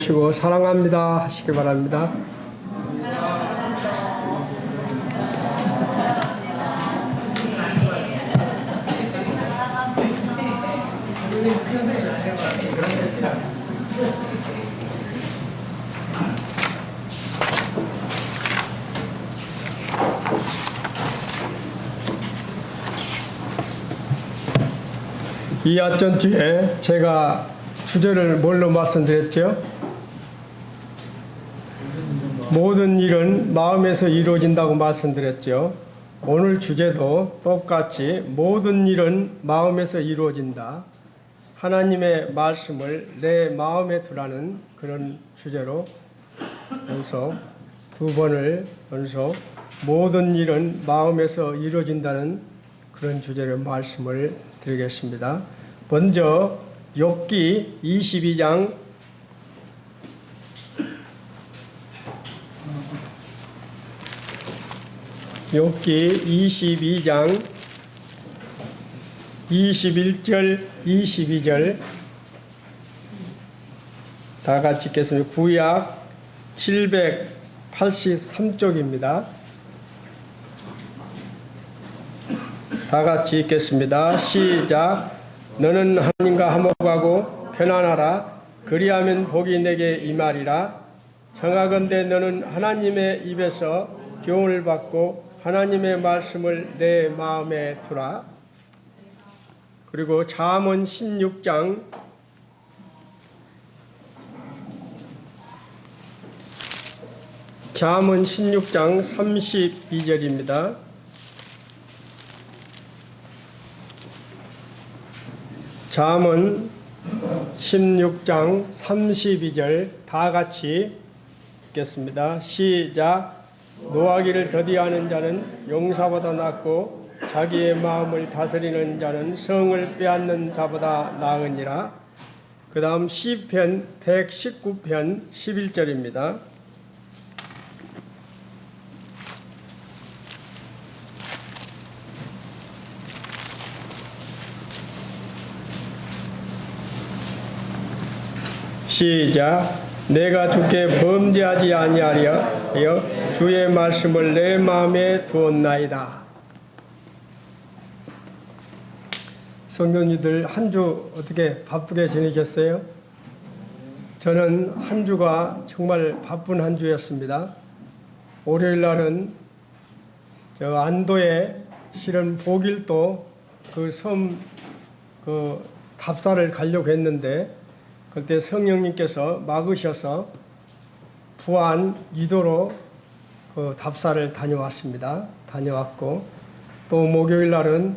시고 사랑합니다 하시기 바랍니다. 이 아전주에 제가 주제를 뭘로 말씀드렸죠? 모든 일은 마음에서 이루어진다고 말씀드렸죠. 오늘 주제도 똑같이 모든 일은 마음에서 이루어진다. 하나님의 말씀을 내 마음에 두라는 그런 주제로 연속 두 번을 연속 모든 일은 마음에서 이루어진다는 그런 주제로 말씀을 드리겠습니다. 먼저 욥기 22장 22장 21절 22절 다 같이 읽겠습니다. 구약 783쪽입니다. 다 같이 읽겠습니다. 시작. 너는 하나님과 화목하고 편안하라. 그리하면 복이 내게 임하리라. 청하건대 너는 하나님의 입에서 교훈을 받고 하나님의 말씀을 내 마음에 두라. 그리고 잠언 16장 32절입니다. 잠언 16장 32절 다 같이 읽겠습니다. 시작. 노하기를 더디하는 자는 용사보다 낫고 자기의 마음을 다스리는 자는 성을 빼앗는 자보다 나으니라. 그 다음 시편 119편 11절입니다. 시작. 내가 주께 범죄하지 아니하려 주의 말씀을 내 마음에 두었나이다. 성도님들 한 주 어떻게 바쁘게 지내셨어요? 저는 한 주가 정말 바쁜 한 주였습니다. 월요일 날은 저 안도에 실은 보길도 그 섬 답사를 가려고 했는데 그때 성령님께서 막으셔서 부안 2도로 그 답사를 다녀왔습니다. 다녀왔고 또 목요일 날은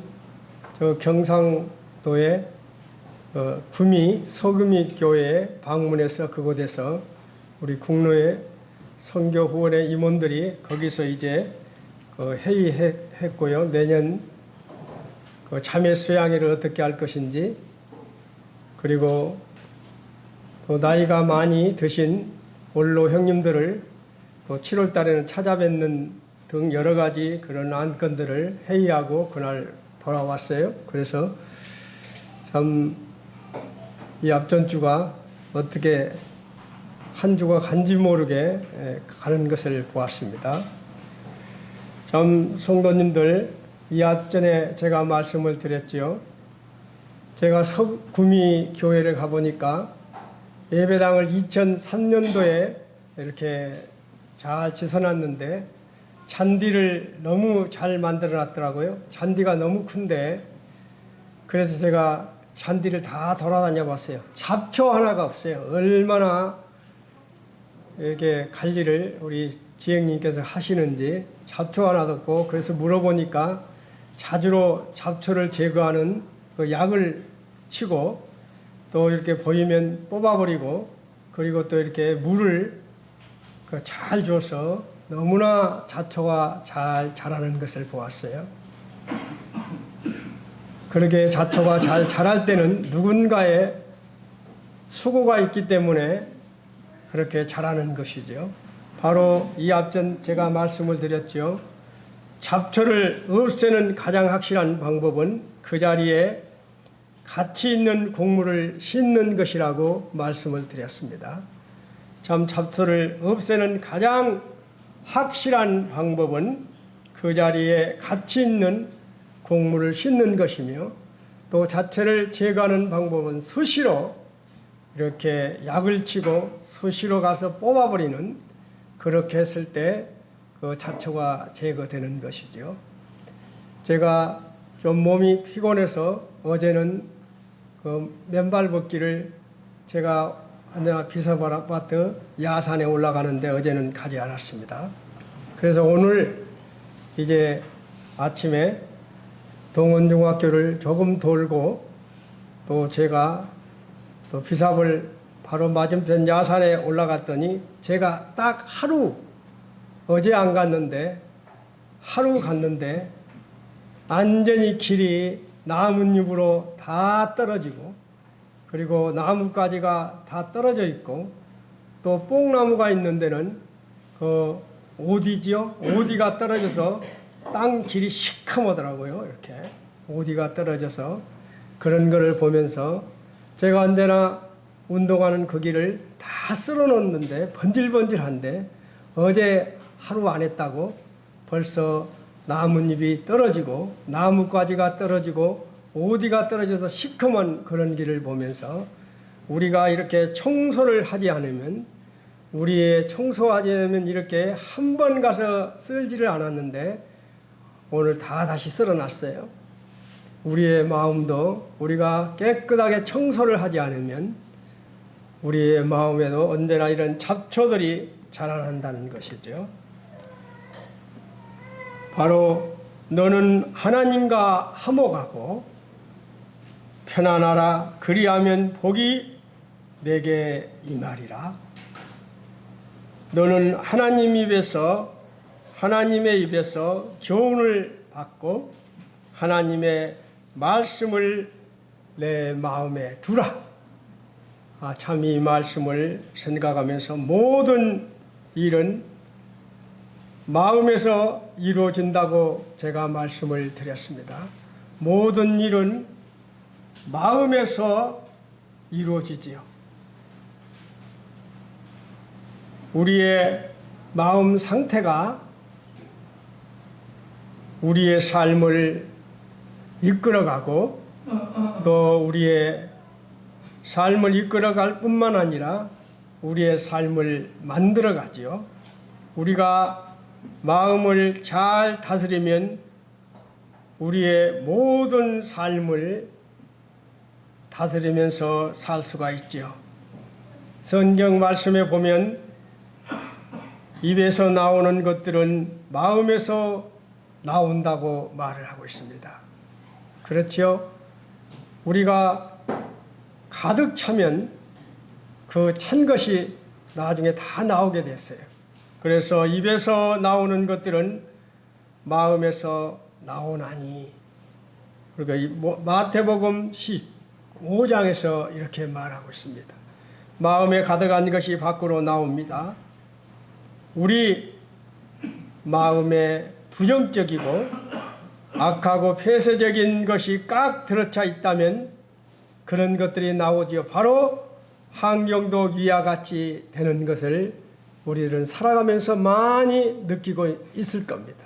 저 경상도의 구미 서금이 교회에 방문해서 그곳에서 우리 국로의 선교 후원의 임원들이 거기서 이제 회의했고요. 내년 그 자매 수양회를 어떻게 할 것인지 그리고 또 나이가 많이 드신 원로 형님들을 또 7월 달에는 찾아뵙는 등 여러 가지 그런 안건들을 회의하고 그날 돌아왔어요. 그래서 참 이 앞전주가 어떻게 한 주가 간지 모르게 가는 것을 보았습니다. 참 성도님들 이 앞전에 제가 말씀을 드렸지요. 제가 서구미 교회를 가보니까 예배당을 2003년도에 이렇게 잘 지어놨는데 잔디를 너무 잘 만들어 놨더라고요. 잔디가 너무 큰데 그래서 제가 잔디를 다 돌아다녀 봤어요. 잡초 하나가 없어요. 얼마나 이렇게 관리를 우리 지행님께서 하시는지 잡초 하나도 없고 그래서 물어보니까 자주로 잡초를 제거하는 그 약을 치고 또 이렇게 보이면 뽑아버리고 그리고 또 이렇게 물을 잘 줘서 너무나 잡초가 잘 자라는 것을 보았어요. 그렇게 잡초가 잘 자랄 때는 누군가의 수고가 있기 때문에 그렇게 자라는 것이죠. 바로 이 앞전 제가 말씀을 드렸죠. 잡초를 없애는 가장 확실한 방법은 그 자리에 가치 있는 곡물을 심는 것이라고 말씀을 드렸습니다. 참 잡초를 없애는 가장 확실한 방법은 그 자리에 가치 있는 곡물을 심는 것이며, 또 자체를 제거하는 방법은 수시로 이렇게 약을 치고 수시로 가서 뽑아버리는, 그렇게 했을 때 그 잡초가 제거되는 것이죠. 제가 좀 몸이 피곤해서 어제는 그 맨발 걷기를 제가 언제나 비서발 아파트 야산에 올라가는데 어제는 가지 않았습니다. 그래서 오늘 이제 아침에 동원중학교를 조금 돌고, 또 제가 또 비사벌 바로 맞은편 야산에 올라갔더니 제가 딱 하루, 어제 안 갔는데 하루 갔는데 완전히 길이 나뭇잎으로 다 떨어지고, 그리고 나뭇가지가 다 떨어져 있고, 또 뽕나무가 있는 데는 그 오디지요? 오디가 떨어져서 땅 길이 시커멓더라고요. 이렇게 오디가 떨어져서, 그런 거를 보면서 제가 언제나 운동하는 그 길을 다 쓸어 놓는데 번질번질한데 어제 하루 안 했다고 벌써 나뭇잎이 떨어지고 나뭇가지가 떨어지고 오디가 떨어져서 시커먼 그런 길을 보면서, 우리가 이렇게 청소를 하지 않으면, 우리의 청소하지 않으면 이렇게 한 번 가서 쓸지를 않았는데 오늘 다 다시 쓸어놨어요. 우리의 마음도 우리가 깨끗하게 청소를 하지 않으면 우리의 마음에도 언제나 이런 잡초들이 자라난다는 것이죠. 바로 너는 하나님과 화목하고 편안하라, 그리하면 복이 내게 임하리라. 너는 하나님의 입에서 교훈을 받고 하나님의 말씀을 내 마음에 두라. 참 이 말씀을 생각하면서 모든 일은 마음에서 이루어진다고 제가 말씀을 드렸습니다. 모든 일은 마음에서 이루어지지요. 우리의 마음 상태가 우리의 삶을 이끌어가고, 또 우리의 삶을 이끌어갈 뿐만 아니라 우리의 삶을 만들어가지요. 우리가 마음을 잘 다스리면 우리의 모든 삶을 다스리면서 살 수가 있죠. 성경 말씀에 보면 입에서 나오는 것들은 마음에서 나온다고 말을 하고 있습니다. 그렇죠? 우리가 가득 차면 그 찬 것이 나중에 다 나오게 됐어요. 그래서 입에서 나오는 것들은 마음에서 나오나니, 그러니까 마태복음 15장에서 이렇게 말하고 있습니다. 마음에 가득한 것이 밖으로 나옵니다. 우리 마음에 부정적이고 악하고 폐쇄적인 것이 꽉 들어차 있다면 그런 것들이 나오지요. 바로 환경도 위와 같이 되는 것을 우리들은 살아가면서 많이 느끼고 있을 겁니다.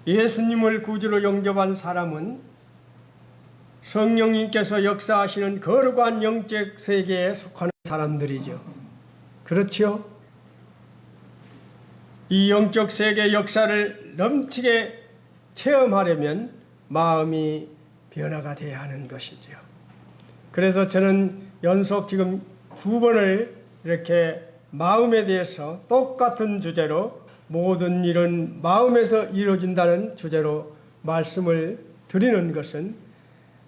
예수님을 구주로 영접한 사람은 성령님께서 역사하시는 거룩한 영적 세계에 속하는 사람들이죠. 그렇죠? 이 영적 세계 역사를 넘치게 체험하려면 마음이 변화가 돼야 하는 것이죠. 그래서 저는 연속 지금 2번을 이렇게 마음에 대해서 똑같은 주제로 모든 일은 마음에서 이루어진다는 주제로 말씀을 드리는 것은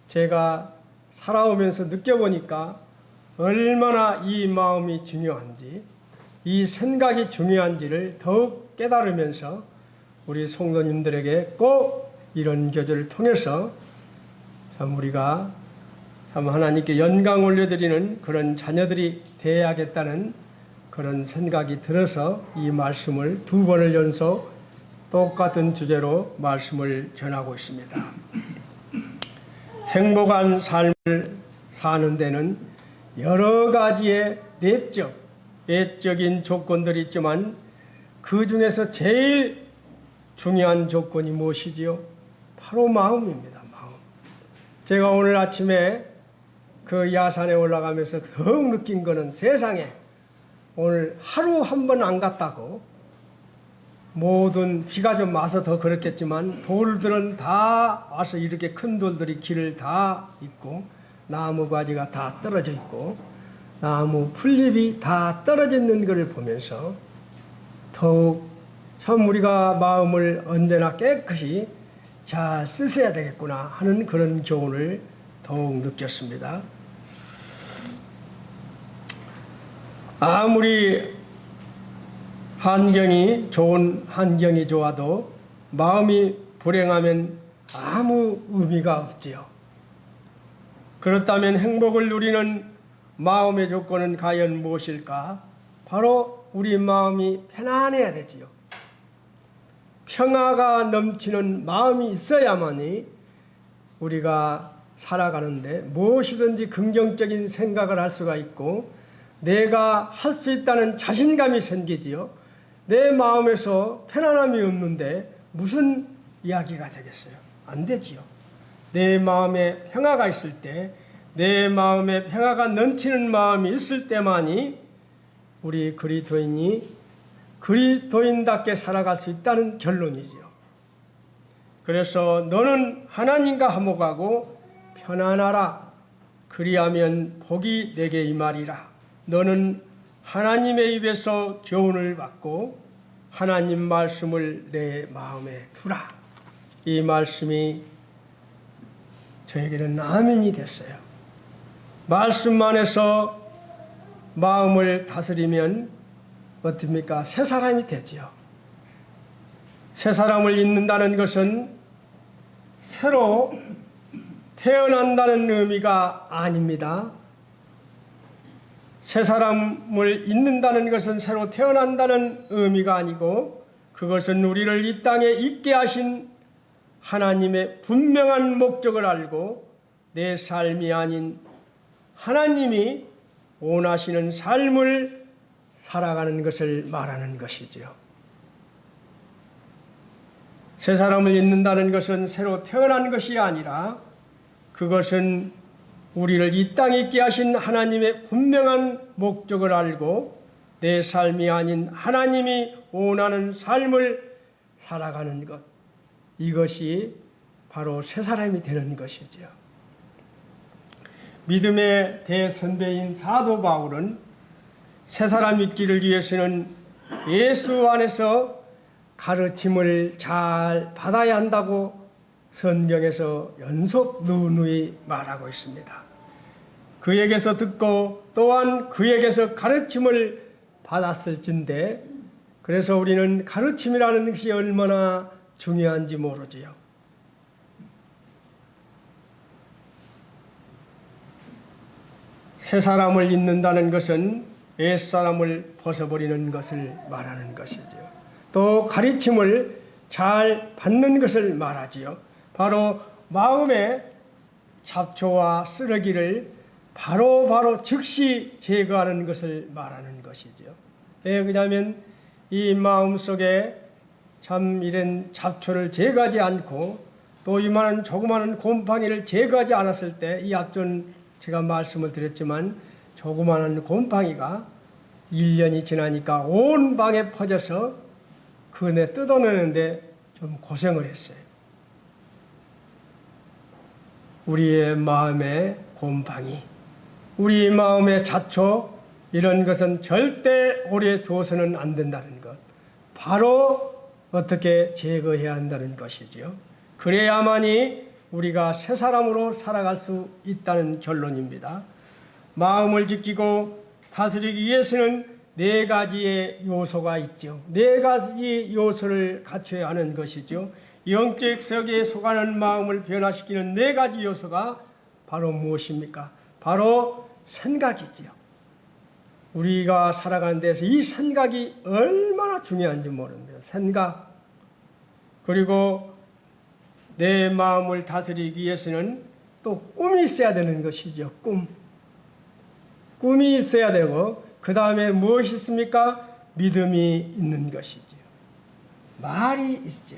제가 살아오면서 느껴보니까 얼마나 이 마음이 중요한지, 이 생각이 중요한지를 더욱 깨달으면서 우리 성도님들에게 꼭 이런 교제를 통해서 참 우리가 참 하나님께 영광 올려드리는 그런 자녀들이 되어야겠다는 그런 생각이 들어서 이 말씀을 2번을 연속 똑같은 주제로 말씀을 전하고 있습니다. 행복한 삶을 사는 데는 여러 가지의 내적 외적인 조건들이 있지만 그 중에서 제일 중요한 조건이 무엇이지요? 바로 마음입니다. 마음. 제가 오늘 아침에 그 야산에 올라가면서 더욱 느낀 거는 세상에 오늘 하루 한 번 안 갔다고 모든 비가 좀 와서 더 그렇겠지만 돌들은 다 와서 이렇게 큰 돌들이 길을 다 있고 나무 가지가 다 떨어져 있고 나무 풀잎이 다 떨어져 있는 것을 보면서 더욱 참 우리가 마음을 언제나 깨끗이 잘 쓰셔야 되겠구나 하는 그런 교훈을 더욱 느꼈습니다. 아무리 환경이 좋아도 마음이 불행하면 아무 의미가 없지요. 그렇다면 행복을 누리는 마음의 조건은 과연 무엇일까? 바로 우리 마음이 편안해야 되지요. 평화가 넘치는 마음이 있어야만이 우리가 살아가는데 무엇이든지 긍정적인 생각을 할 수가 있고 내가 할 수 있다는 자신감이 생기지요. 내 마음에서 편안함이 없는데 무슨 이야기가 되겠어요? 안 되지요. 내 마음에 평화가 있을 때, 내 마음에 평화가 넘치는 마음이 있을 때만이 우리 그리스도인이 그리스도인답게 살아갈 수 있다는 결론이지요. 그래서 너는 하나님과 화목하고 편안하라. 그리하면 복이 내게 임하리라. 너는 하나님의 입에서 교훈을 받고 하나님 말씀을 내 마음에 두라. 이 말씀이 저에게는 아멘이 됐어요. 말씀만 해서 마음을 다스리면 어떻습니까? 새 사람이 되지요. 새 사람을 잊는다는 것은 새로 태어난다는 의미가 아닙니다. 새 사람을 잊는다는 것은 새로 태어난다는 의미가 아니고 그것은 우리를 이 땅에 있게 하신 하나님의 분명한 목적을 알고 내 삶이 아닌 하나님이 원하시는 삶을 살아가는 것을 말하는 것이지요. 새 사람을 잊는다는 것은 새로 태어난 것이 아니라 그것은 우리를 이 땅에 있게 하신 하나님의 분명한 목적을 알고 내 삶이 아닌 하나님이 원하는 삶을 살아가는 것, 이것이 바로 새 사람이 되는 것이지요. 믿음의 대선배인 사도 바울은 새 사람 있기를 위해서는 예수 안에서 가르침을 잘 받아야 한다고 성경에서 연속 누누이 말하고 있습니다. 그에게서 듣고 또한 그에게서 가르침을 받았을진데 그래서 우리는 가르침이라는 것이 얼마나 중요한지 모르지요. 새 사람을 잊는다는 것은 옛 사람을 벗어버리는 것을 말하는 것이지요. 또 가르침을 잘 받는 것을 말하지요. 바로 마음의 잡초와 쓰레기를 바로 즉시 제거하는 것을 말하는 것이죠. 왜냐하면 이 마음 속에 참 이런 잡초를 제거하지 않고 또 이만한 조그마한 곰팡이를 제거하지 않았을 때 이 앞전 제가 말씀을 드렸지만 조그마한 곰팡이가 1년이 지나니까 온 방에 퍼져서 그네 뜯어내는데 좀 고생을 했어요. 우리의 마음의 곰팡이, 우리 마음의 잡초, 이런 것은 절대 오래 두어서는 안 된다는 것. 바로 어떻게 제거해야 한다는 것이지요. 그래야만이 우리가 새 사람으로 살아갈 수 있다는 결론입니다. 마음을 지키고 다스리기 위해서는 4가지의 요소가 있죠. 4가지 요소를 갖춰야 하는 것이죠. 영적 세계에 속하는 마음을 변화시키는 4가지 요소가 바로 무엇입니까? 바로 생각이지요. 우리가 살아가는 데서 이 생각이 얼마나 중요한지 모릅니다. 생각. 그리고 내 마음을 다스리기 위해서는 또 꿈이 있어야 되는 것이죠. 꿈이 있어야 되고 그 다음에 무엇이 있습니까? 믿음이 있는 것이지요. 말이 있죠.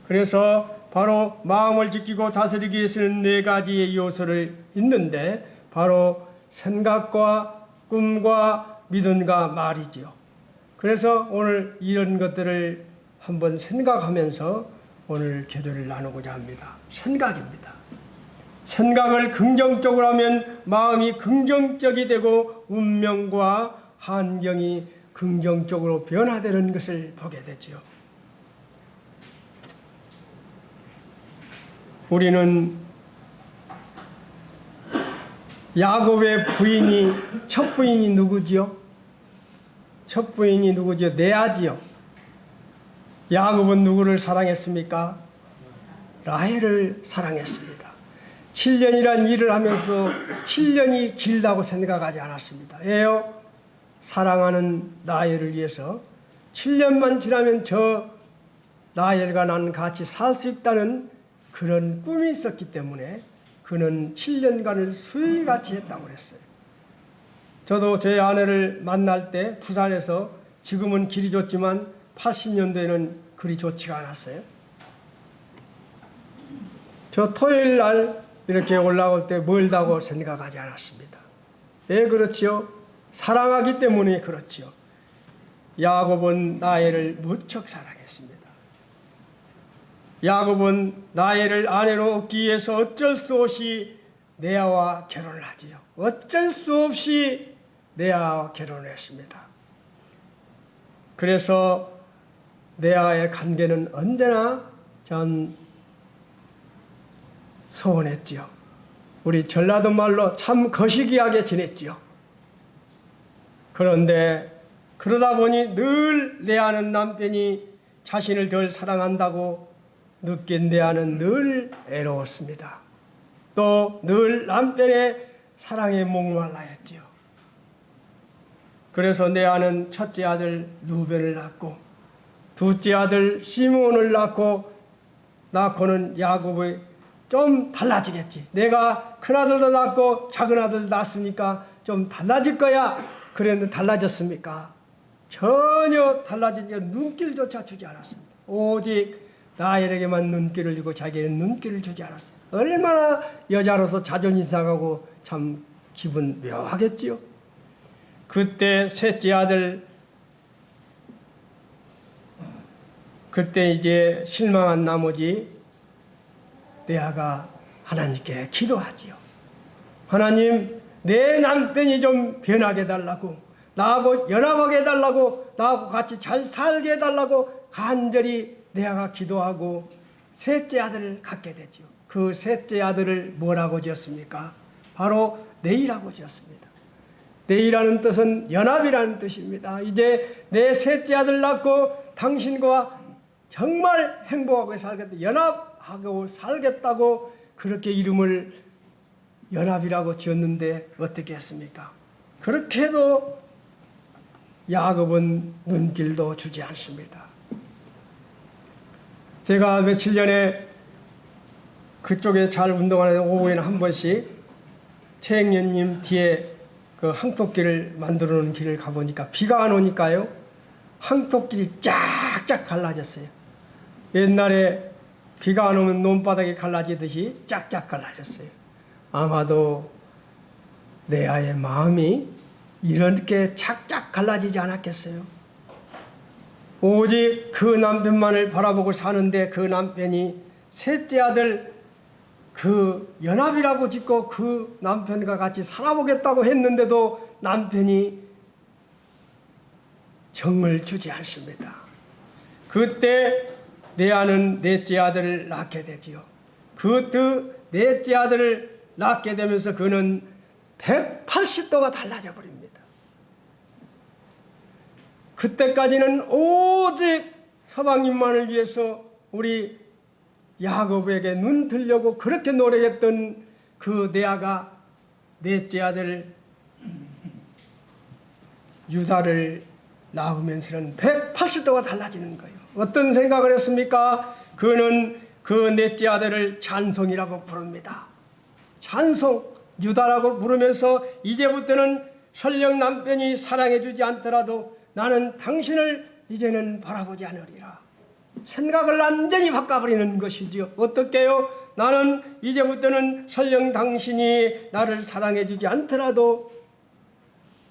그래서 바로 마음을 지키고 다스리기 위해서는 네 가지의 요소를 있는데 바로 생각과 꿈과 믿음과 말이지요. 그래서 오늘 이런 것들을 한번 생각하면서 오늘 기도를 나누고자 합니다. 생각입니다. 생각을 긍정적으로 하면 마음이 긍정적이 되고 운명과 환경이 긍정적으로 변화되는 것을 보게 되죠. 우리는 야곱의 부인이 첫 부인이 누구지요? 첫 부인이 누구지요? 레아지요. 야곱은 누구를 사랑했습니까? 라헬을 사랑했습니다. 7년이란 일을 하면서 7년이 길다고 생각하지 않았습니다. 왜요? 사랑하는 라헬을 위해서 7년만 지나면 저 라헬과 나는 같이 살 수 있다는 그런 꿈이 있었기 때문에 그는 7년간을 수의같이 했다고 그랬어요. 저도 제 아내를 만날 때 부산에서 지금은 길이 좋지만 80년대에는 그리 좋지가 않았어요. 저 토요일 날 이렇게 올라올 때 멀다고 생각하지 않았습니다. 왜 그렇지요? 사랑하기 때문에 그렇지요. 야곱은 라헬을 무척 사랑했습니다. 야곱은 라헬을 아내로 얻기 위해서 어쩔 수 없이 레아와 결혼을 하지요. 어쩔 수 없이 레아와 결혼을 했습니다. 그래서 레아의 관계는 언제나 전 소원했지요. 우리 전라도 말로 참 거시기하게 지냈지요. 그런데 그러다 보니 늘 레아는 남편이 자신을 덜 사랑한다고 느낀 레아는 늘 애로웠습니다. 또 늘 남편의 사랑에 목말라 했지요. 그래서 레아는 첫째 아들 루벤을 낳고 둘째 아들 시므온을 낳고는 야곱의 좀 달라지겠지. 내가 큰아들도 낳고 작은아들 낳았으니까 좀 달라질 거야. 그랬는데 달라졌습니까? 전혀 달라진 게 눈길조차 주지 않았습니다. 오직 라헬에게만 눈길을 주고 자기는 눈길을 주지 않았어요. 얼마나 여자로서 자존심 상하고 참 기분 묘하겠지요. 그때 셋째 아들, 그때 이제 실망한 나머지 레아가 하나님께 기도하지요. 하나님, 내 남편이 좀 변하게 해달라고, 나하고 연합하게 해달라고, 나하고 같이 잘 살게 해달라고 간절히 레아가 기도하고 셋째 아들을 갖게 되죠. 그 셋째 아들을 뭐라고 지었습니까? 바로 네이라고 지었습니다. 네이라는 뜻은 연합이라는 뜻입니다. 이제 내 셋째 아들 낳고 당신과 정말 행복하게 살겠다, 연합하고 살겠다고 그렇게 이름을 연합이라고 지었는데 어떻게 했습니까? 그렇게 해도 야곱은 눈길도 주지 않습니다. 제가 며칠 전에 그쪽에 잘 운동하는 오후에는 한 번씩 최행년님 뒤에 그 항토길을 만들어 놓은 길을 가보니까 비가 안 오니까요, 항토길이 쫙쫙 갈라졌어요. 옛날에 비가 안 오면 논바닥이 갈라지듯이 쫙쫙 갈라졌어요. 아마도 레아의 마음이 이렇게 착착 갈라지지 않았겠어요. 오직 그 남편만을 바라보고 사는데 그 남편이 셋째 아들 그 연합이라고 짓고 그 남편과 같이 살아보겠다고 했는데도 남편이 정을 주지 않습니다. 그때 레아는 넷째 아들을 낳게 되지요. 그 넷째 아들을 낳게 되면서 그는 180도가 달라져 버립니다. 그때까지는 오직 서방님만을 위해서 우리 야곱에게 눈 들려고 그렇게 노력했던 그 레아가 넷째 아들 유다를 낳으면서는 180도가 달라지는 거예요. 어떤 생각을 했습니까? 그는 그 넷째 아들을 찬송이라고 부릅니다. 찬송, 유다라고 부르면서 이제부터는 설령 남편이 사랑해주지 않더라도 나는 당신을 이제는 바라보지 않으리라. 생각을 완전히 바꿔버리는 것이지요. 어떻게요? 나는 이제부터는 설령 당신이 나를 사랑해주지 않더라도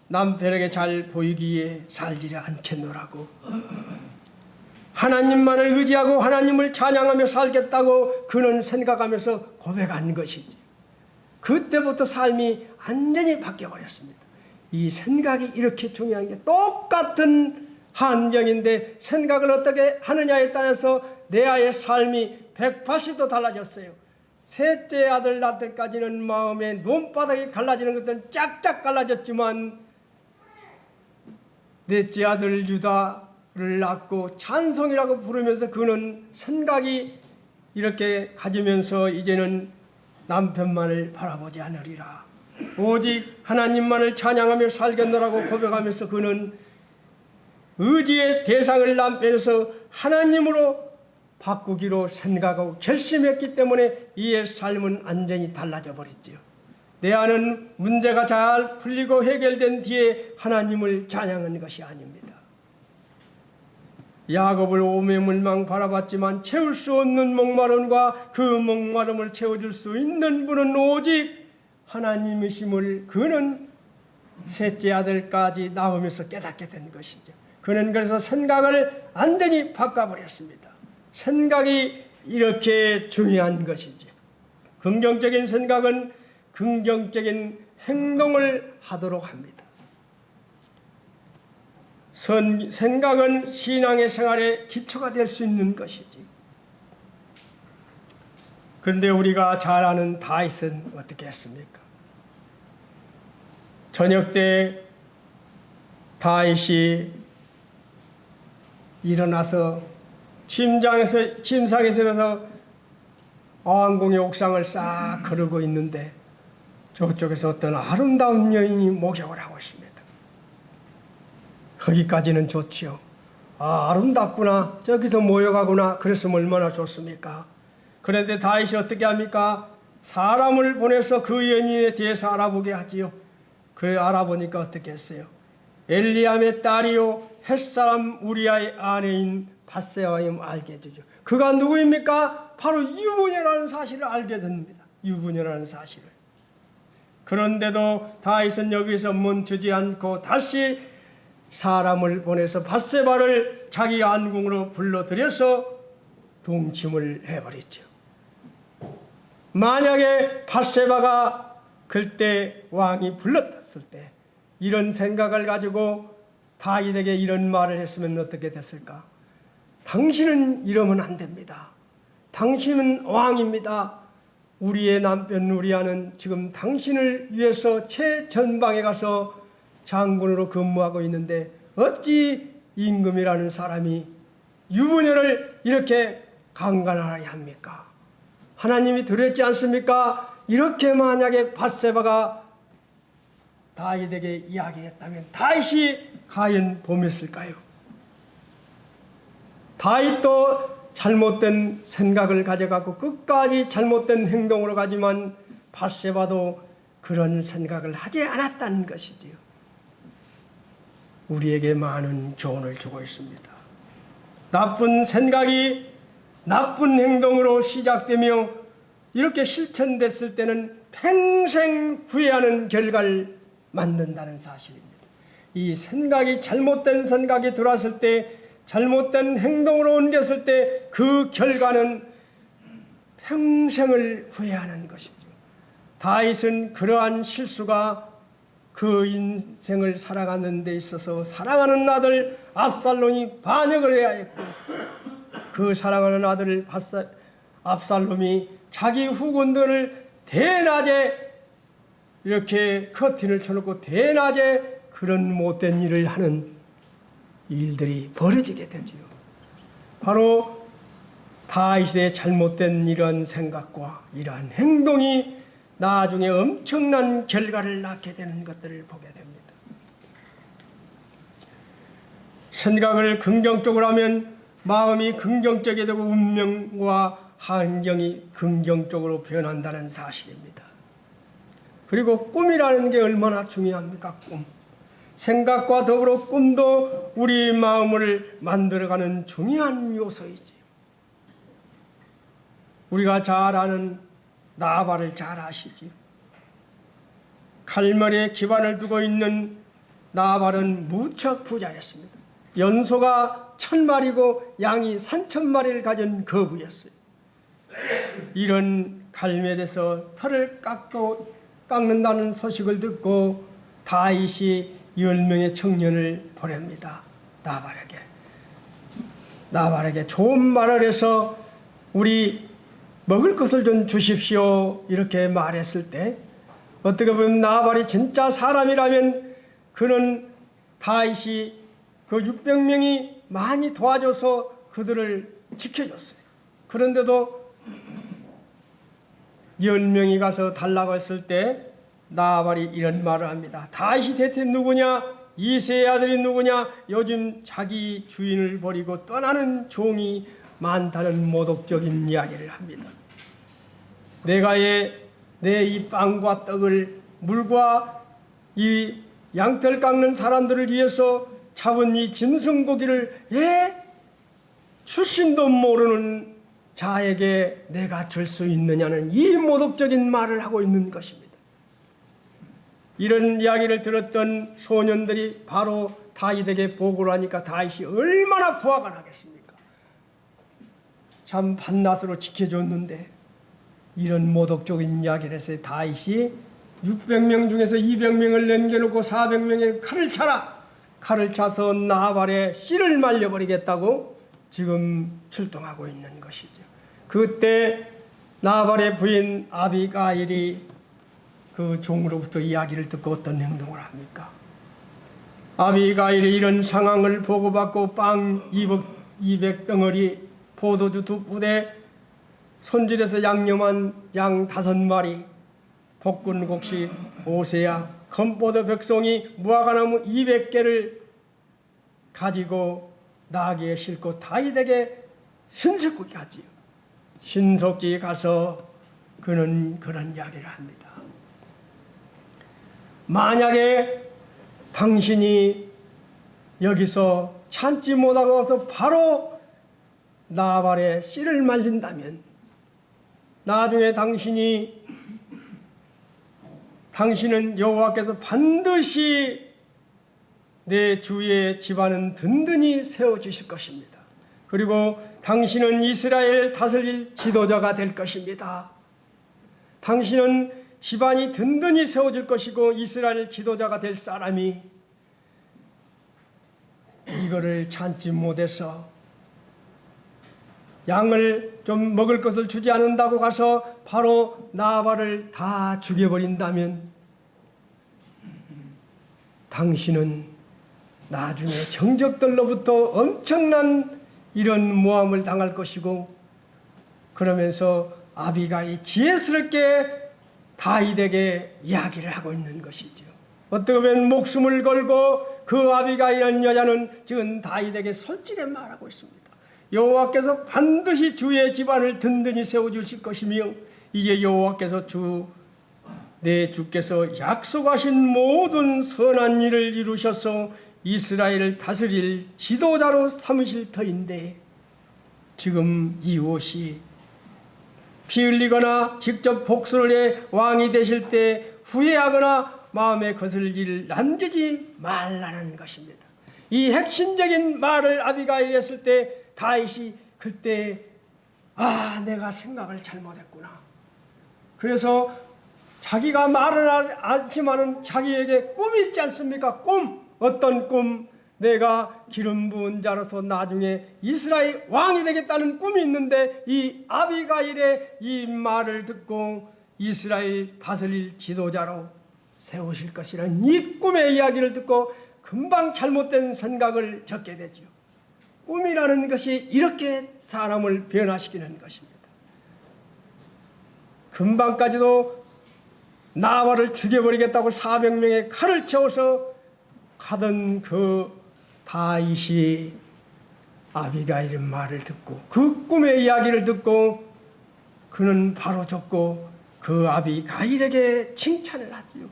남편에게 잘 보이기에 살지를 않겠노라고. 하나님만을 의지하고 하나님을 찬양하며 살겠다고 그는 생각하면서 고백한 것이지. 그때부터 삶이 완전히 바뀌어버렸습니다. 이 생각이 이렇게 중요한 게, 똑같은 환경인데 생각을 어떻게 하느냐에 따라서 내 아이의 삶이 180도 달라졌어요. 셋째 아들 낳을 때까지는 마음의 눈바닥이 갈라지는 것들은 짝짝 갈라졌지만 넷째 아들 유다를 낳고 찬송이라고 부르면서 그는 생각이 이렇게 가지면서 이제는 남편만을 바라보지 않으리라. 오직 하나님만을 찬양하며 살겠노라고 고백하면서 그는 의지의 대상을 남편에서 하나님으로 바꾸기로 생각하고 결심했기 때문에 이의 삶은 완전히 달라져 버렸지요. 내 안은 문제가 잘 풀리고 해결된 뒤에 하나님을 찬양한 것이 아닙니다. 야곱을 오매 물망 바라봤지만 채울 수 없는 목마름과 그 목마름을 채워줄 수 있는 분은 오직 하나님이심을 그는 셋째 아들까지 낳으면서 깨닫게 된 것이죠. 그는 그래서 생각을 완전히 바꿔버렸습니다. 생각이 이렇게 중요한 것이죠. 긍정적인 생각은 긍정적인 행동을 하도록 합니다. 생각은 신앙의 생활의 기초가 될 수 있는 것이지. 그런데 우리가 잘 아는 다윗은 어떻게 했습니까? 저녁 때 다윗이 일어나서 침상에서 일어나서 왕궁의 옥상을 싹 걸으고 있는데 저쪽에서 어떤 아름다운 여인이 목욕을 하고 있습니다. 거기까지는 좋지요. 아, 아름답구나. 저기서 모욕하구나. 그랬으면 얼마나 좋습니까? 그런데 다윗이 어떻게 합니까? 사람을 보내서 그 여인에 대해서 알아보게 하지요. 그 알아보니까 어떻게 했어요? 엘리암의 딸이요 햇사람 우리아의 아내인 밧세바임을 알게 해주죠. 그가 누구입니까? 바로 유부녀라는 사실을 알게 됩니다. 유부녀라는 사실을. 그런데도 다윗은 여기서 멈추지 않고 다시 사람을 보내서 밧세바를 자기 안궁으로 불러들여서 동침을 해버렸죠. 만약에 밧세바가 그때 왕이 불렀을 때 이런 생각을 가지고 다윗에게 이런 말을 했으면 어떻게 됐을까? 당신은 이러면 안 됩니다. 당신은 왕입니다. 우리의 남편 우리아는 지금 당신을 위해서 최전방에 가서 장군으로 근무하고 있는데 어찌 임금이라는 사람이 유부녀를 이렇게 강간하게 합니까? 하나님이 두렵지 않습니까? 이렇게 만약에 밧세바가 다윗에게 이야기했다면 다윗이 과연 범했을까요? 다윗도 잘못된 생각을 가져가고 끝까지 잘못된 행동으로 가지만 밧세바도 그런 생각을 하지 않았다는 것이지요. 우리에게 많은 교훈을 주고 있습니다. 나쁜 생각이 나쁜 행동으로 시작되며 이렇게 실천됐을 때는 평생 후회하는 결과를 만든다는 사실입니다. 이 생각이 잘못된 생각이 들어왔을 때 잘못된 행동으로 옮겼을 때 그 결과는 평생을 후회하는 것이죠. 다윗은 그러한 실수가 그 인생을 살아가는 데 있어서 사랑하는 아들 압살롬이 반역을 해야 했고 그 사랑하는 아들 압살롬이 자기 후군들을 대낮에 이렇게 커튼을 쳐놓고 대낮에 그런 못된 일을 하는 일들이 벌어지게 되죠. 바로 다윗의 잘못된 이러한 생각과 이러한 행동이 나중에 엄청난 결과를 낳게 되는 것들을 보게 됩니다. 생각을 긍정적으로 하면 마음이 긍정적이 되고 운명과 환경이 긍정적으로 변한다는 사실입니다. 그리고 꿈이라는 게 얼마나 중요합니까? 꿈. 생각과 더불어 꿈도 우리 마음을 만들어가는 중요한 요소이지요. 우리가 잘 아는 나발을 잘 아시지요. 칼머리에 기반을 두고 있는 나발은 무척 부자였습니다. 연소가 1000마리고 양이 3000마리를 가진 거부였어요. 이런 갈멜에서 털을 깎는다는 소식을 듣고 다윗이 10명의 청년을 보냅니다. 나발에게 좋은 말을 해서 우리 먹을 것을 좀 주십시오 이렇게 말했을 때 어떻게 보면 나발이 진짜 사람이라면 그는 다윗이 그 600명이 많이 도와줘서 그들을 지켜줬어요. 그런데도 10명이 가서 달라고 했을 때 나발이 이런 말을 합니다. 다윗이 대체 누구냐? 이새의 아들이 누구냐? 요즘 자기 주인을 버리고 떠나는 종이 많다는 모독적인 이야기를 합니다. 내가 내 이 빵과 떡을 물과 이 양털 깎는 사람들을 위해서 잡은 이 짐승고기를 출신도 모르는 자에게 내가 줄 수 있느냐는 이 모독적인 말을 하고 있는 것입니다. 이런 이야기를 들었던 소년들이 바로 다윗에게 보고를 하니까 다윗이 얼마나 부하가 나겠습니까? 참 밤낮으로 지켜줬는데 이런 모독적인 이야기를 해서 다윗이 600명 중에서 200명을 남겨놓고 400명의 칼을 차라. 칼을 차서 나발의 씨를 말려버리겠다고 지금 출동하고 있는 것이죠. 그때 나발의 부인 아비가일이 그 종으로부터 이야기를 듣고 어떤 행동을 합니까? 아비가일이 이런 상황을 보고받고 빵 200덩어리, 포도주 2부대, 손질해서 양념한 양 5마리, 볶은 곡식 5세야, 건포도 백송이, 무화과나무 200개를 가지고 나귀에 싣고 다윗에게 신속히 가지요. 신속히 가서 그는 그런 이야기를 합니다. 만약에 당신이 여기서 참지 못하고 와서 바로 나발의 씨를 말린다면 나중에 당신은 여호와께서 반드시 내 주의 집안은 든든히 세워주실 것입니다. 그리고 당신은 이스라엘 다스릴 지도자가 될 것입니다. 당신은 집안이 든든히 세워질 것이고 이스라엘 지도자가 될 사람이 이거를 참지 못해서 양을 좀 먹을 것을 주지 않는다고 가서 바로 나발을 다 죽여버린다면 당신은 나중에 정적들로부터 엄청난 이런 모함을 당할 것이고 그러면서 아비가일이 지혜스럽게 다윗에게 이야기를 하고 있는 것이죠. 어떻게 보면 목숨을 걸고 그 아비가일이라는 여자는 지금 다윗에게 솔직히 말하고 있습니다. 여호와께서 반드시 주의 집안을 든든히 세워주실 것이며 이제 여호와께서 내 주께서 약속하신 모든 선한 일을 이루셔서 이스라엘을 다스릴 지도자로 삼으실 터인데 지금 이 옷이 피 흘리거나 직접 복수를 해 왕이 되실 때 후회하거나 마음에 거슬릴 일을 남기지 말라는 것입니다. 이 핵심적인 말을 아비가일이 했을 때 다윗이 그때 내가 생각을 잘못했구나. 그래서 자기가 말은 않지만은 자기에게 꿈이 있지 않습니까? 꿈. 어떤 꿈? 내가 기름 부은 자로서 나중에 이스라엘 왕이 되겠다는 꿈이 있는데 이 아비가일의 이 말을 듣고 이스라엘 다스릴 지도자로 세우실 것이라는 이 꿈의 이야기를 듣고 금방 잘못된 생각을 적게 되죠. 꿈이라는 것이 이렇게 사람을 변화시키는 것입니다. 금방까지도 나발을 죽여버리겠다고 400명의 칼을 채워서 가던 그 다윗이 아비가일의 말을 듣고 그 꿈의 이야기를 듣고 그는 바로 졌고 그 아비가일에게 칭찬을 하지요.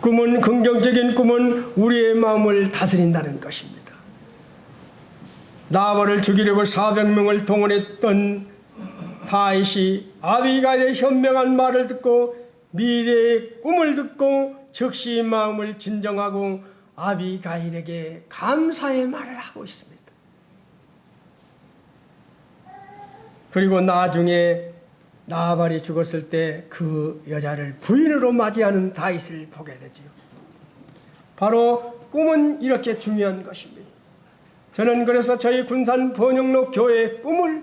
꿈은, 긍정적인 꿈은 우리의 마음을 다스린다는 것입니다. 나발을 죽이려고 400명을 동원했던 다윗이 아비가일의 현명한 말을 듣고 미래의 꿈을 듣고 즉시 마음을 진정하고 아비가일에게 감사의 말을 하고 있습니다. 그리고 나중에 나발이 죽었을 때 그 여자를 부인으로 맞이하는 다윗을 보게 되지요. 바로 꿈은 이렇게 중요한 것입니다. 저는 그래서 저희 군산 번영로 교회의 꿈을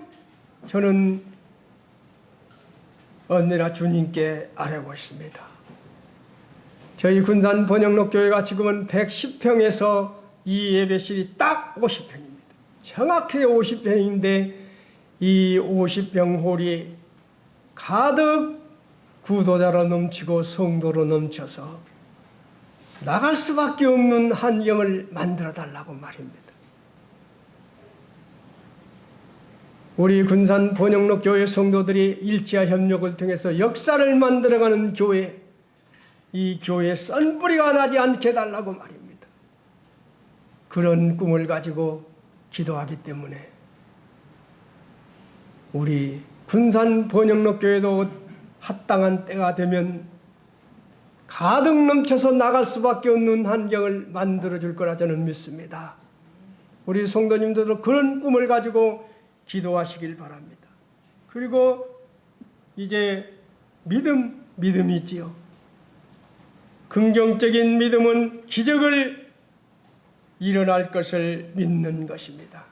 저는 언제나 주님께 아뢰고 있습니다. 저희 군산 번영로 교회가 지금은 110평에서 이 예배실이 딱 50평입니다. 정확히 50평인데 이 50평 홀이 가득 구도자로 넘치고 성도로 넘쳐서 나갈 수밖에 없는 환경을 만들어 달라고 말입니다. 우리 군산 번영로 교회 성도들이 일치와 협력을 통해서 역사를 만들어가는 교회, 이 교회에 썬뿌리가 나지 않게 해달라고 말입니다. 그런 꿈을 가지고 기도하기 때문에 우리 군산 번영로 교회도 합당한 때가 되면 가득 넘쳐서 나갈 수밖에 없는 환경을 만들어줄 거라 저는 믿습니다. 우리 성도님들도 그런 꿈을 가지고 기도하시길 바랍니다. 그리고 이제 믿음이지요. 긍정적인 믿음은 기적을 일어날 것을 믿는 것입니다.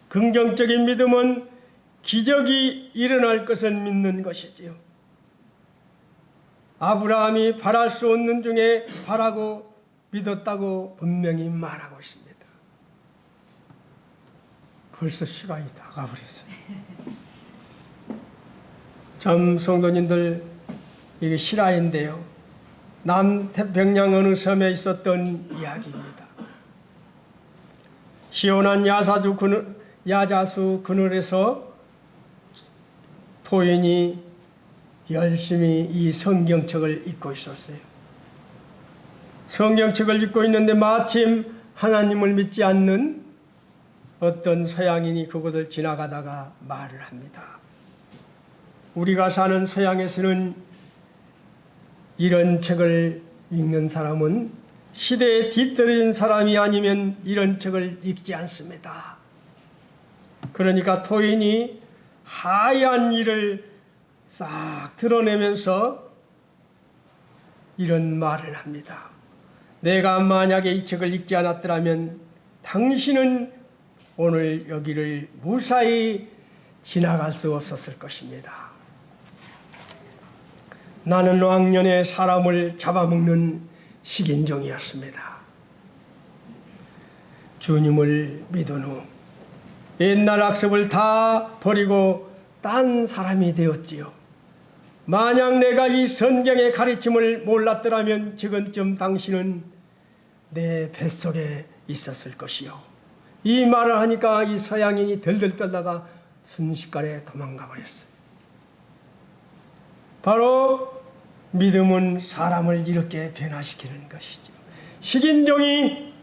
긍정적인 믿음은 기적이 일어날 것을 믿는 것이지요. 아브라함이 바랄 수 없는 중에 바라고 믿었다고 분명히 말하고 있습니다. 벌써 시간이 다 가버렸어요. 참 성도님들, 이게 실화인데요. 남태평양 어느 섬에 있었던 이야기입니다. 시원한 야자수 그늘에서 토인이 열심히 이 성경책을 읽고 있었어요. 성경책을 읽고 있는데 마침 하나님을 믿지 않는 어떤 서양인이 그곳을 지나가다가 말을 합니다. 우리가 사는 서양에서는 이런 책을 읽는 사람은 시대에 뒤떨어진 사람이 아니면 이런 책을 읽지 않습니다. 그러니까 토인이 하얀 이를 싹 드러내면서 이런 말을 합니다. 내가 만약에 이 책을 읽지 않았더라면 당신은 오늘 여기를 무사히 지나갈 수 없었을 것입니다. 나는 왕년에 사람을 잡아먹는 식인종이었습니다. 주님을 믿은 후 옛날 학습을 다 버리고 딴 사람이 되었지요. 만약 내가 이 성경의 가르침을 몰랐더라면 지금쯤 당신은 내 뱃속에 있었을 것이요. 이 말을 하니까 이 서양인이 덜덜 떨다가 순식간에 도망가 버렸어요. 바로 믿음은 사람을 이렇게 변화시키는 것이죠. 식인종이,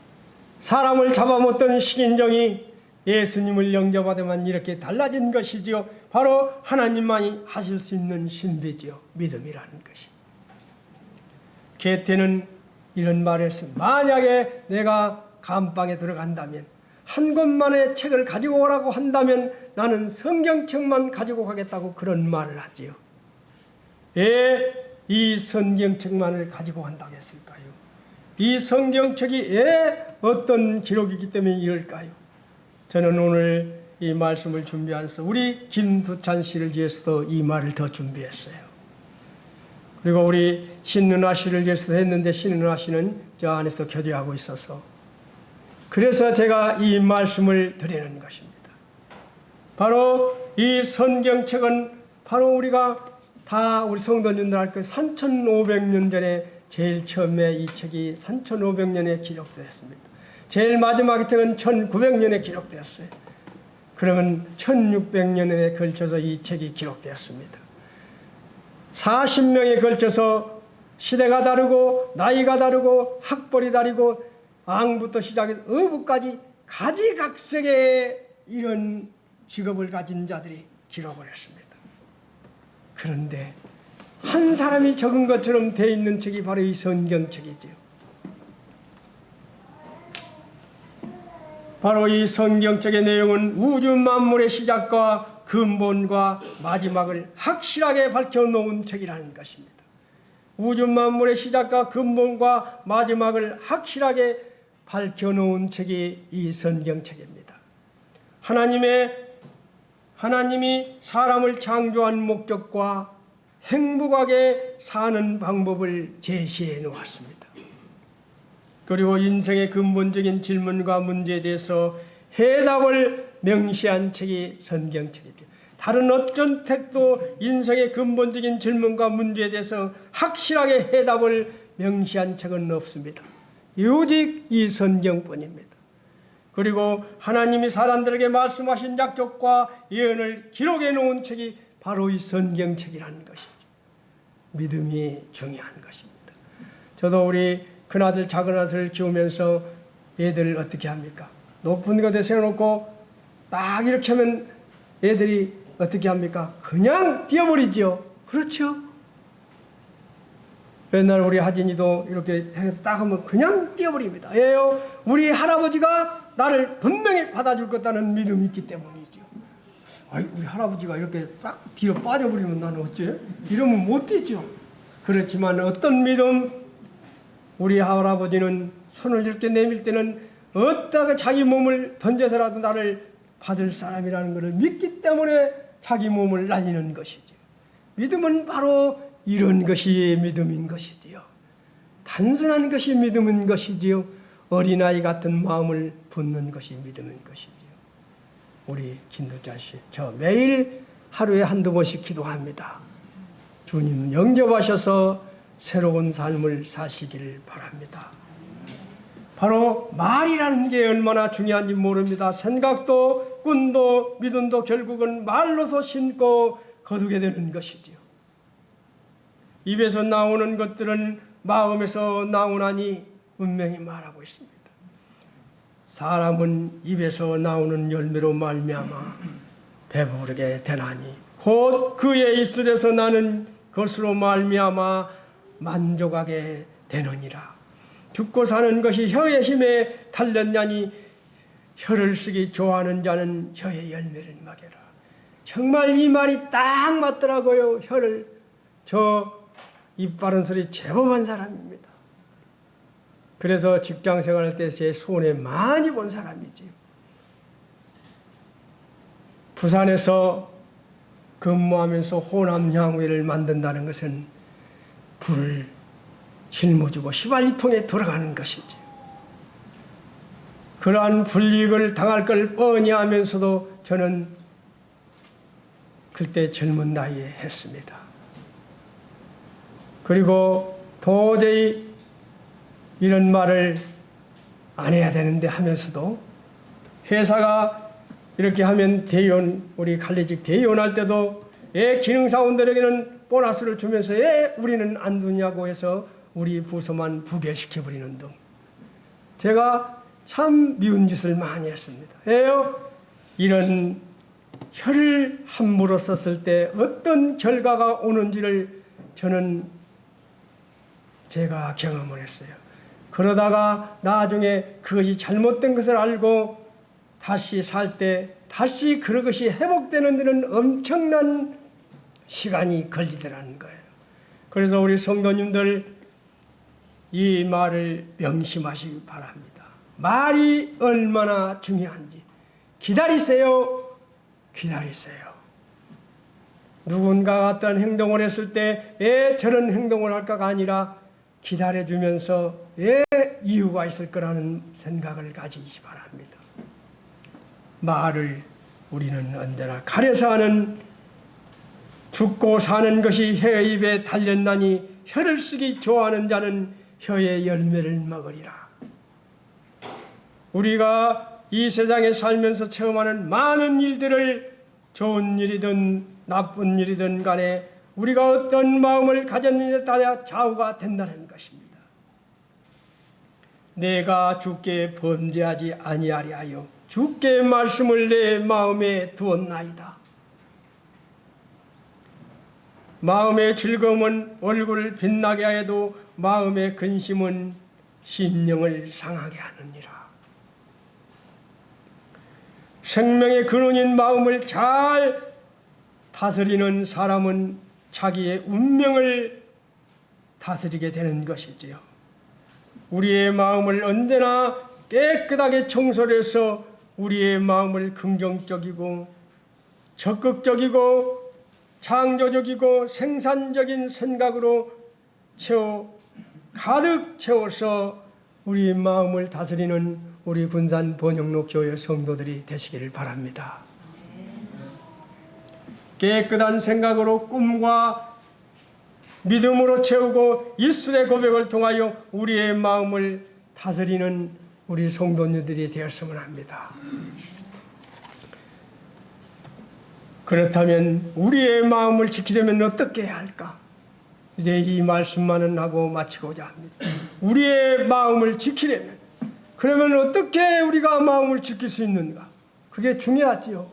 사람을 잡아먹던 식인종이 예수님을 영접하더만 이렇게 달라진 것이지요. 바로 하나님만이 하실 수 있는 신비지요. 믿음이라는 것이. 게테는 이런 말을 했습니다. 만약에 내가 감방에 들어간다면, 한 권만의 책을 가지고 오라고 한다면 나는 성경책만 가지고 가겠다고 그런 말을 하지요. 왜 이 성경책만을 가지고 간다고 했을까요? 이 성경책이 왜 어떤 기록이기 때문에 이럴까요? 저는 오늘 이 말씀을 준비하면서 우리 김두찬 씨를 위해서도 이 말을 더 준비했어요. 그리고 우리 신은아 씨를 위해서도 했는데 신은아 씨는 저 안에서 교제하고 있어서 그래서 제가 이 말씀을 드리는 것입니다. 바로 이 성경책은 바로 우리가 다 우리 성도님들 알 거예요. 3500년 전에 제일 처음에 이 책이 3500년에 기록되었습니다. 제일 마지막 책은 1900년에 기록되었어요. 그러면 1600년에 걸쳐서 이 책이 기록되었습니다. 40명에 걸쳐서 시대가 다르고 나이가 다르고 학벌이 다르고 앙부터 시작해서 어부까지 가지각색의 이런 직업을 가진 자들이 기록을 했습니다. 그런데 한 사람이 적은 것처럼 돼 있는 책이 바로 이 성경책이지요. 바로 이 성경책의 내용은 우주 만물의 시작과 근본과 마지막을 확실하게 밝혀놓은 책이라는 것입니다. 우주 만물의 시작과 근본과 마지막을 확실하게 밝혀놓은 책이 이 성경책입니다. 하나님이 사람을 창조한 목적과 행복하게 사는 방법을 제시해 놓았습니다. 그리고 인생의 근본적인 질문과 문제에 대해서 해답을 명시한 책이 성경책이죠. 다른 어떤 책도 인생의 근본적인 질문과 문제에 대해서 확실하게 해답을 명시한 책은 없습니다. 오직 이 성경뿐입니다. 그리고 하나님이 사람들에게 말씀하신 약속과 예언을 기록해 놓은 책이 바로 이 성경책이라는 것이죠. 믿음이 중요한 것입니다. 저도 우리 큰아들 작은아들을 키우면서 애들을 어떻게 합니까? 높은 곳에 세워놓고 딱 이렇게 하면 애들이 어떻게 합니까? 그냥 뛰어버리죠. 그렇죠? 맨날 우리 하진이도 이렇게 해서 딱 하면 그냥 뛰어버립니다. 왜요? 우리 할아버지가 나를 분명히 받아줄 거다는 믿음이 있기 때문이죠. 아이, 우리 할아버지가 이렇게 싹 뒤로 빠져버리면 나는 어째? 이러면 못 뛰죠. 그렇지만 어떤 믿음? 우리 할아버지는 손을 이렇게 내밀 때는 어디다가 자기 몸을 던져서라도 나를 받을 사람이라는 것을 믿기 때문에 자기 몸을 날리는 것이죠. 믿음은 바로 이런 것이 믿음인 것이지요. 단순한 것이 믿음인 것이지요. 어린아이 같은 마음을 붓는 것이 믿음인 것이지요. 우리 김도자 씨, 저 매일 하루에 한두 번씩 기도합니다. 주님 영접하셔서 새로운 삶을 사시기를 바랍니다. 바로 말이라는 게 얼마나 중요한지 모릅니다. 생각도 꿈도 믿음도 결국은 말로서 심고 거두게 되는 것이지요. 입에서 나오는 것들은 마음에서 나오나니 분명히 말하고 있습니다. 사람은 입에서 나오는 열매로 말미암아 배부르게 되나니 곧 그의 입술에서 나는 것으로 말미암아 만족하게 되느니라. 죽고 사는 것이 혀의 힘에 달렸냐니 혀를 쓰기 좋아하는 자는 혀의 열매를 먹여라. 정말 이 말이 딱 맞더라고요. 저 입 바른 소리 제법 한 사람입니다. 그래서 직장 생활할 때 제 손에 많이 본 사람이지. 부산에서 근무하면서 호남 향후회를 만든다는 것은 불을 짊어지고 휘발유통에 돌아가는 것이지. 그러한 불이익을 당할 걸 뻔히 하면서도 저는 그때 젊은 나이에 했습니다. 그리고 도저히 이런 말을 안 해야 되는데 하면서도 회사가 이렇게 하면 대의원, 우리 관리직 대의원 할 때도 왜 기능사원들에게는 보너스를 주면서 왜 우리는 안 두냐고 해서 우리 부서만 부결시켜버리는 등 제가 참 미운 짓을 많이 했습니다. 왜요? 이런 혀를 함부로 썼을 때 어떤 결과가 오는지를 저는 제가 경험을 했어요. 그러다가 나중에 그것이 잘못된 것을 알고 다시 살 때 다시 그것이 회복되는 데는 엄청난 시간이 걸리더라는 거예요. 그래서 우리 성도님들 이 말을 명심하시기 바랍니다. 말이 얼마나 중요한지 기다리세요. 누군가가 어떤 행동을 했을 때 왜 저런 행동을 할까가 아니라 기다려주면서 왜 이유가 있을 거라는 생각을 가지시 바랍니다. 말을 우리는 언제나 가려서 하는 죽고 사는 것이 혀의 입에 달렸나니 혀를 쓰기 좋아하는 자는 혀의 열매를 먹으리라. 우리가 이 세상에 살면서 체험하는 많은 일들을 좋은 일이든 나쁜 일이든 간에 우리가 어떤 마음을 가졌느냐에 따라 좌우가 된다는 것입니다. 내가 주께 범죄하지 아니하리 하여 주께 말씀을 내 마음에 두었나이다. 마음의 즐거움은 얼굴을 빛나게 하여도 마음의 근심은 심령을 상하게 하느니라. 생명의 근원인 마음을 잘 다스리는 사람은 자기의 운명을 다스리게 되는 것이지요. 우리의 마음을 언제나 깨끗하게 청소를 해서 우리의 마음을 긍정적이고 적극적이고 창조적이고 생산적인 생각으로 가득 채워서 우리 마음을 다스리는 우리 군산 번영로 교회 성도들이 되시기를 바랍니다. 깨끗한 생각으로 꿈과 믿음으로 채우고 입술의 고백을 통하여 우리의 마음을 다스리는 우리 성도님들이 되었으면 합니다. 그렇다면 우리의 마음을 지키려면 어떻게 해야 할까? 이제 이 말씀만은 하고 마치고자 합니다. 우리의 마음을 지키려면, 그러면 어떻게 우리가 마음을 지킬 수 있는가? 그게 중요하지요.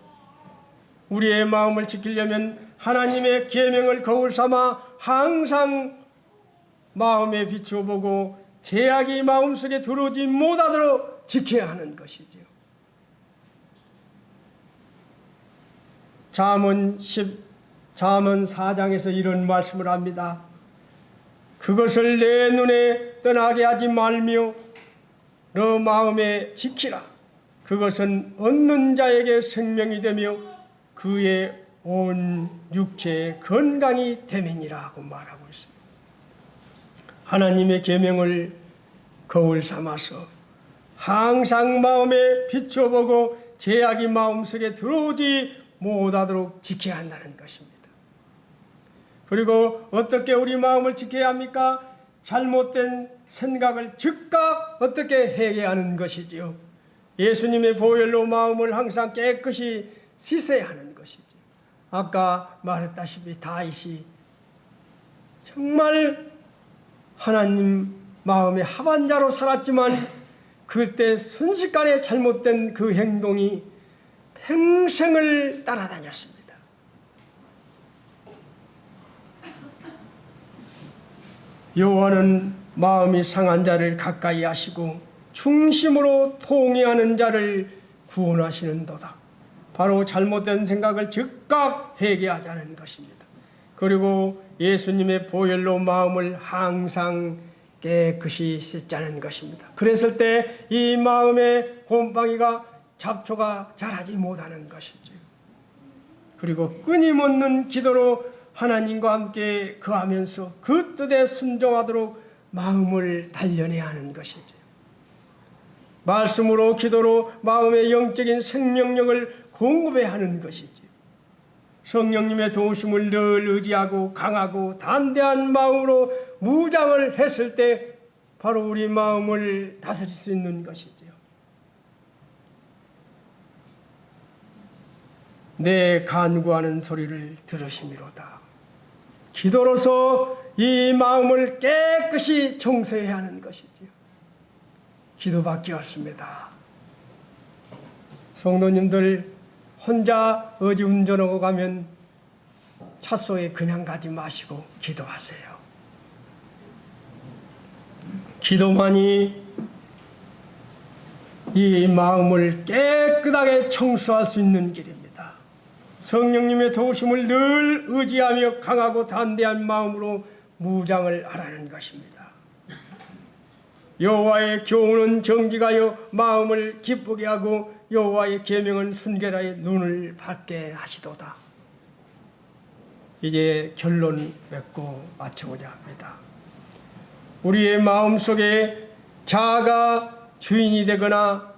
우리의 마음을 지키려면 하나님의 계명을 거울 삼아 항상 마음에 비추어보고 죄악이 마음속에 들어오지 못하도록 지켜야 하는 것이지요. 잠언 4장에서 이런 말씀을 합니다. 그것을 내 눈에 떠나게 하지 말며 너 마음에 지키라. 그것은 얻는 자에게 생명이 되며 그의 온 육체의 건강이 됨이니라고 말하고 있습니다. 하나님의 계명을 거울 삼아서 항상 마음에 비춰보고 죄악이 마음속에 들어오지 못하도록 지켜야 한다는 것입니다. 그리고 어떻게 우리 마음을 지켜야 합니까? 잘못된 생각을 즉각 어떻게 해야 하는 것이지요. 예수님의 보혈로 마음을 항상 깨끗이 씻어야 하는 것이죠. 아까 말했다시피 다윗이 정말 하나님 마음의 합한자로 살았지만 그때 순식간에 잘못된 그 행동이 평생을 따라다녔습니다. 여호와는 마음이 상한 자를 가까이 하시고 중심으로 통회하는 자를 구원하시는도다. 바로 잘못된 생각을 즉각 회개하자는 것입니다. 그리고 예수님의 보혈로 마음을 항상 깨끗이 씻자는 것입니다. 그랬을 때 이 마음의 곰팡이가 잡초가 자라지 못하는 것이죠. 그리고 끊임없는 기도로 하나님과 함께 거하면서 그 뜻에 순종하도록 마음을 단련해야 하는 것이죠. 말씀으로 기도로 마음의 영적인 생명력을 공급해야 하는 것이죠. 성령님의 도우심을 늘 의지하고 강하고 담대한 마음으로 무장을 했을 때 바로 우리 마음을 다스릴 수 있는 것이죠. 내 간구하는 소리를 들으심이로다. 기도로서 이 마음을 깨끗이 청소해야 하는 것이지요. 기도밖에 없습니다. 성도님들 혼자 어디 운전하고 가면 차 속에 그냥 가지 마시고 기도하세요. 기도만이 이 마음을 깨끗하게 청소할 수 있는 길입니다. 성령님의 도우심을 늘 의지하며 강하고 담대한 마음으로 무장을 하라는 것입니다. 여호와의 교훈은 정직하여 마음을 기쁘게 하고 여호와의 계명은 순결하여 눈을 밝게 하시도다. 이제 결론 맺고 마치고자 합니다. 우리의 마음속에 자아가 주인이 되거나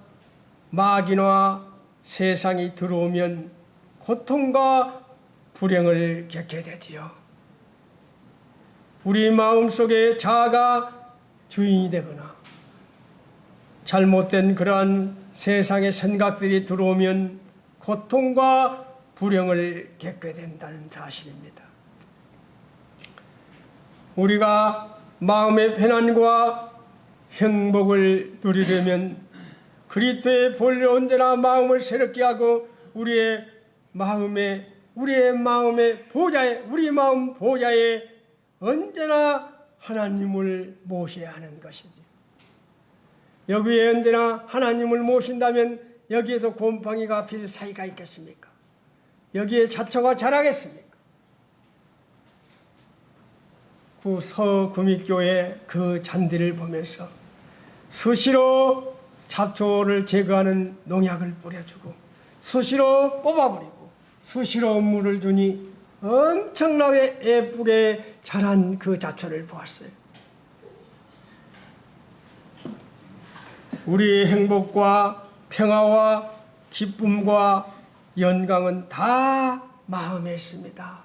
마귀나 세상이 들어오면 고통과 불행을 겪게 되지요. 우리 마음속에 자아가 주인이 되거나 잘못된 그러한 세상의 생각들이 들어오면 고통과 불행을 겪게 된다는 사실입니다. 우리가 마음의 편안과 행복을 누리려면 그리스도의 본래 언제나 마음을 새롭게 하고 우리 마음의 보좌에, 우리 마음 보좌에 언제나 하나님을 모셔야 하는 것이지. 여기에 언제나 하나님을 모신다면 여기에서 곰팡이가 필 사이가 있겠습니까? 여기에 잡초가 자라겠습니까? 그 서구mit교회 그 잔디를 보면서 수시로 잡초를 제거하는 농약을 뿌려주고 수시로 뽑아버리고 수시로 물을 주니 엄청나게 예쁘게 자란 그 잡초를 보았어요. 우리의 행복과 평화와 기쁨과 영광은 다 마음에 있습니다.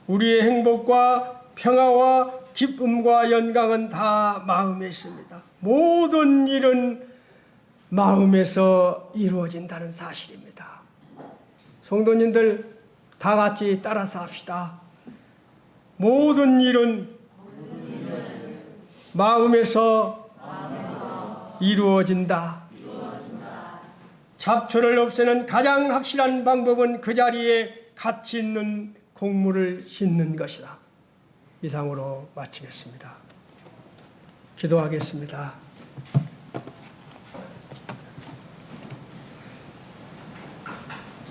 우리의 행복과 평화와 기쁨과 영광은 다 마음에 있습니다. 모든 일은 마음에서 이루어진다는 사실입니다. 성도님들 다 같이 따라서 합시다. 모든 일은 마음에서 이루어진다. 잡초를 없애는 가장 확실한 방법은 그 자리에 가치 있는 곡물을 심는 것이다. 이상으로 마치겠습니다. 기도하겠습니다.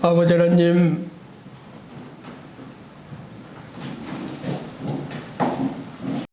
아버지 하나님,